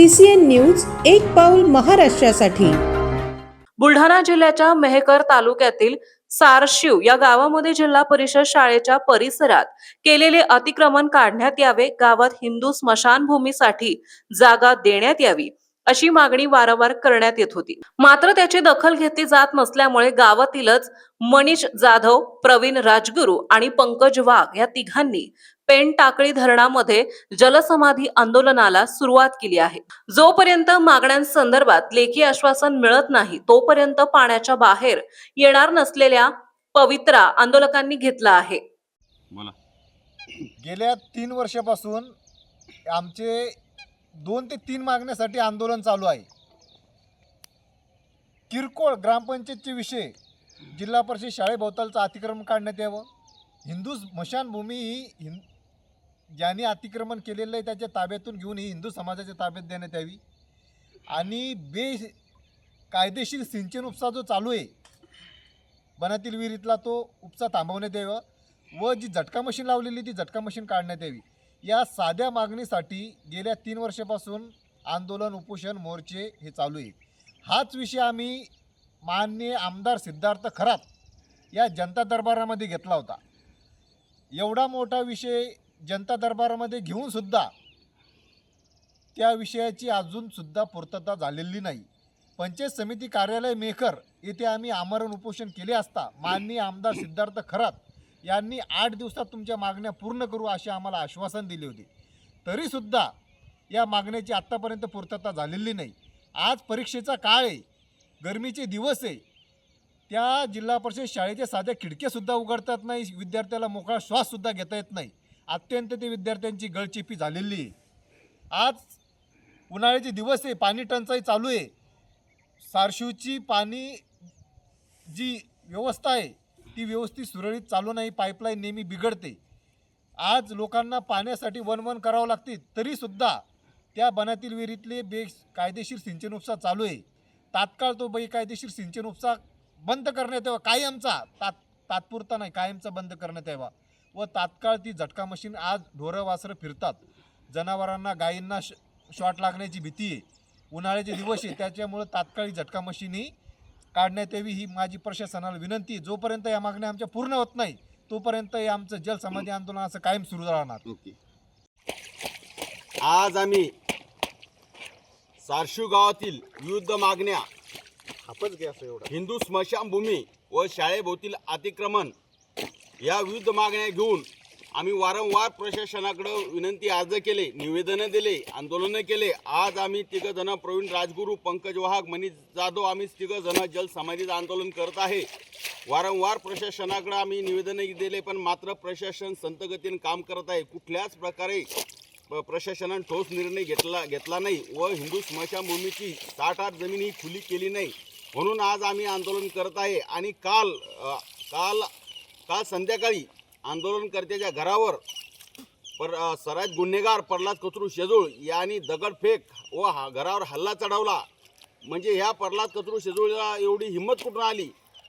CCN news एक पाऊल महाराष्ट्रासाठी। बुलढाणा जिल्ह्याच्या मेहकर तालुक्यातील सारशिव या गावामध्ये जिल्हा परिषद शाळेच्या परिसरात केलेले अतिक्रमण काढण्यात यावे, गावात हिंदू स्मशानभूमीसाठी जागा देण्यात यावी अशी मागणी वारंवार करण्यात येत होती। मात्र त्याची दखल घेतली जात नसल्यामुळे गावातीलच मनीष जाधव, प्रवीण राजगुरू आणि पंकज वाघ या तिघांनी पेन टाकळी धरणामध्ये जलसमाधी आंदोलनाला सुरुवात केली आहे। जोपर्यंत मागण्यांसंदर्भात लेखी आश्वासन मिळत नाही तोपर्यंत पाण्याच्या बाहेर येणार नसलेल्या पवित्रा आंदोलकांनी घेतला आहे। गेल्या 3 वर्षापासून आमचे 2 ते 3 मागण्यासाठी आंदोलन चालू आहे। किरकोळ ग्रामपंचायतचे विषय, जिल्हा परिषद शाळेभोवतालचं अतिक्रमण काढण्यात यावं, हिंदू स्मशानभूमी ही ज्यांनी अतिक्रमण केलेलं आहे त्याच्या ताब्यातून घेऊन ही हिंदू समाजाच्या ताब्यात देण्यात यावी आणि कायदेशीर सिंचन उपसा जो चालू आहे बनातील विहिरीतला तो उपसा थांबवण्यात यावा व जी झटका मशीन लावलेली ती झटका मशीन काढण्यात यावी। या साध्या मागणीसाठी गेल्या 3 वर्षापासून आंदोलन, उपोषण, मोर्चे हे चालू आहे। हाच विषय आम्ही माननीय आमदार सिद्धार्थ खरात या जनता दरबारामध्ये घेतला होता। एवढा मोठा विषय जनता दरबारामध्ये घेऊन सुद्धा त्या विषयाची अजून सुद्धा पूर्तता झालेली नाही। पंचायत समिती कार्यालय मेहकर येथे आम्ही आमरण उपोषण केले असता माननीय आमदार सिद्धार्थ खरात यांनी 8 दिवसात तुमच्या मागण्या पूर्ण करू असे आम्हाला आश्वासन दिले होते, तरीसुद्धा या मागण्याची आत्तापर्यंत पूर्तता झालेली नाही। आज परीक्षेचा काळ आहे, गरमीचे दिवस आहे, त्या जिल्हा परिषद शाळेच्या साध्या खिडक्यासुद्धा उघडतात नाही, विद्यार्थ्याला मोकळा श्वाससुद्धा घेता येत नाही। अत्यंत ते विद्यार्थ्यांची गळचेपी झालेली आहे। आज उन्हाळ्याचे दिवस आहे, पाणी टंचाई चालू आहे। सारशिवची पाणी जी व्यवस्था आहे ती व्यवस्थित सुरळीत चालू नाही, पाईपलाईन नेहमी बिघडते। आज लोकांना पाण्यासाठी वणवण करावं लागते, तरीसुद्धा त्या बनातील विहिरीतले कायदेशीर सिंचन उपसा चालू आहे। तात्काळ तो कायदेशीर सिंचन उपसा बंद करण्यात यावा, कायमचा, तात्पुरता नाही, कायमचा बंद करण्यात यावा व तात्काळ ती झटका मशीन, आज ढोरं वासरं फिरतात, जनावरांना गायींना शॉट लागण्याची भीती आहे, उन्हाळ्याचे दिवस आहे, त्याच्यामुळे तात्काळ झटका मशीन ही काढण्यात यावी ही माझी प्रशासनाला विनंती आहे। जोपर्यंत या मागण्या आमच्या पूर्ण होत नाही तोपर्यंत हे आमचं जलसमाधी आंदोलन असं कायम सुरू राहणार। आज आम्ही सारशिव गावातील विविध मागण्या, हिंदू स्मशानभूमी व शाळेभोवतील अतिक्रमण या विविध मागण्या घेऊन आम्ही वारंवार प्रशासनाकडे विनंती अर्ज केले, निवेदनं दिले, आंदोलनं केले। आज आम्ही 3 जण, प्रवीण राजगुरू, पंकज वाघ, मनीष जाधव, आम्ही 3 जण जलसमाधीचं आंदोलन करत आहे। वारंवार प्रशासनाकडे आम्ही निवेदनं दिले, पण मात्र प्रशासन संथगतीने काम करत आहे। कुठल्याच प्रकारे प्रशासनाने ठोस निर्णय घेतला नाही व हिंदू स्मशानभूमीची 60 जमीन ही खुली केली नाही, म्हणून आज आम्ही आंदोलन करत आहे। आणि काल संध्याकाळी आंदोलनकर्त्याच्या घरावर सराईत गुन्हेगार प्रल्हाद कचरू शेजूळ यांनी दगडफेक व घरावर हल्ला चढवला। म्हणजे ह्या प्रल्हाद कचरू शेजूळला एवढी हिंमत कुठून आली?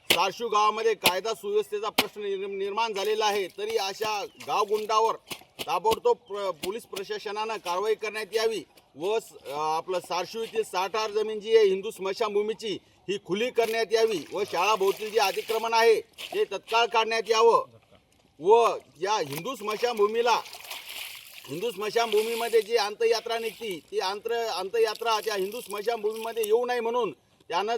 सारशिव गावामध्ये कायदा सुव्यवस्थेचा प्रश्न निर्माण झालेला आहे, तरी अशा गावगुंडावर ताबडतोब पोलीस प्रशासनानं कारवाई करण्यात यावी व आपलं सारशिव येथील 60 जमीन जी आहे हिंदू स्मशानभूमीची ही खुली करण्यात यावी व शाळाभोवतील जे अतिक्रमण आहे ते तत्काळ काढण्यात यावं व या हिंदू स्मशानभूमीमध्ये जी अंत्ययात्रा निघती ती अंत्ययात्रा त्या हिंदू स्मशानभूमीमध्ये येऊ नये म्हणून त्यानं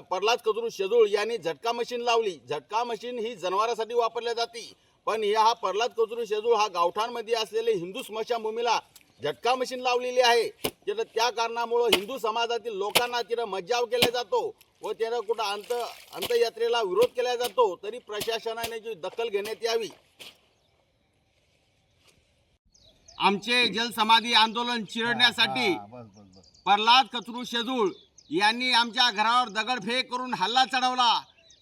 प्रल्हाद कचरू शेजूळ यांनी झटका मशीन लावली। झटका मशीन ही जनावरांसाठी वापरल्या जाते, पण हा प्रल्हाद कचरू शेजूळ हा गावठाणमध्ये असलेले हिंदू स्मशानभूमीला झटका मशीन लावलेली आहे। तिथं त्या कारणामुळे हिंदू समाजातील लोकांना तिथं मज्जाव केला जातो व तिथं कुठं अंत्ययात्रेला विरोध केला जातो, तरी प्रशासनाने जी दखल घेण्यात यावी। आमचे जलसमाधी आंदोलन चिरडण्यासाठी प्रल्हाद कचरू शेजूळ यांनी आमच्या घरावर दगडफेक करून हल्ला चढवला।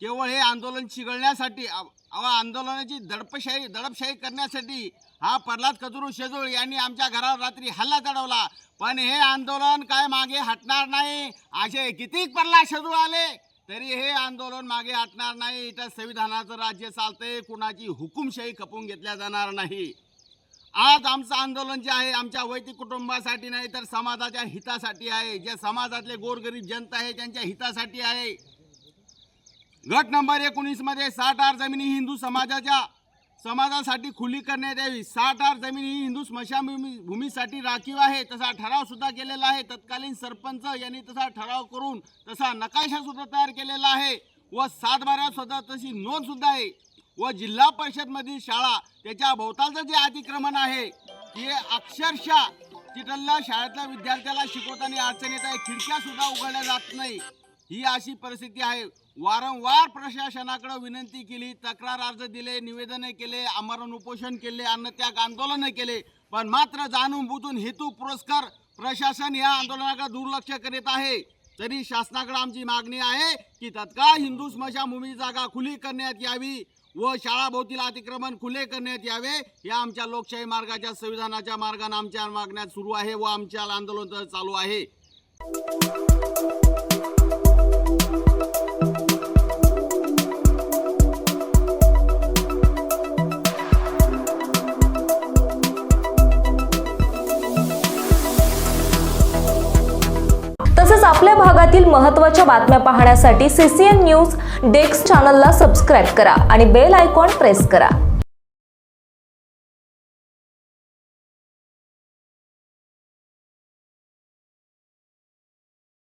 केवळ हे आंदोलन चिघळण्यासाठी, आंदोलनाची दडपशाही करण्यासाठी हा प्रल्हाद कचरू शेजूळ यांनी आमच्या घरावर रात्री हल्ला चढवला। पण हे आंदोलन काय मागे हटणार नाही। असे किती प्रल्हाद शेजूळ आले तरी हे आंदोलन मागे हटणार नाही। इथं संविधानाचं राज्य चालतंय, कुणाची हुकुमशाही खपवून घेतल्या जाणार नाही। आज आमचं आंदोलन जे आहे आमच्या वैयक्तिक कुटुंबासाठी नाही तर समाजाच्या हितासाठी आहे. जे समाजातले गोरगरीब जनता आहे त्यांच्या हितासाठी आहे. गट नंबर 19 मध्ये 60 जमिनी हिंदू समाजासाठी खुली करण्यात यावी. 60 जमिनी ही हिंदू स्मशानभूमीसाठी राखीव आहे. तसा ठराव सुद्धा केलेला आहे. तत्कालीन सरपंच यांनी तसा ठराव करून तसा नकाशा सुद्धा तयार केलेला आहे व 7/12 सुद्धा तशी नोंद सुद्धा आहे. व जिल्हा परिषद मधील शाळा त्याच्या भोवतालचं जे अतिक्रमण आहे ते अक्षरशः तिथल्या शाळेतल्या विद्यार्थ्याला शिकवताना अडचण येत आहे. खिडक्या सुद्धा उघडल्या जात नाही. ही अशी परिस्थिती आहे. वारंवार प्रशासनाकडे विनंती केली, तक्रार अर्ज दिले, निवेदने केले, आमरण उपोषण केले, अन्नत्याग आंदोलन केले, पण मात्र जाणून बुजून हेतू पुरस्कार प्रशासन या आंदोलनाकडे दुर्लक्ष करीत आहे. तरी शासनाकडे आमची मागणी आहे की तत्काळ हिंदू स्मशानभूमी जागा खुली करण्यात यावी व शाळाभोवतील अतिक्रमण खुले करण्यात यावे. या आमच्या लोकशाही मार्गाच्या संविधानाच्या मार्गाने आमच्या मागण्या सुरू आहे व आमच्या आंदोलन चालू आहे. तसेच आपल्या भागातील महत्त्वाच्या बातम्या पाहण्यासाठी CCN न्यूज डेस्क चॅनलला सबस्क्राईब करा आणि बेल आयकॉन प्रेस करा.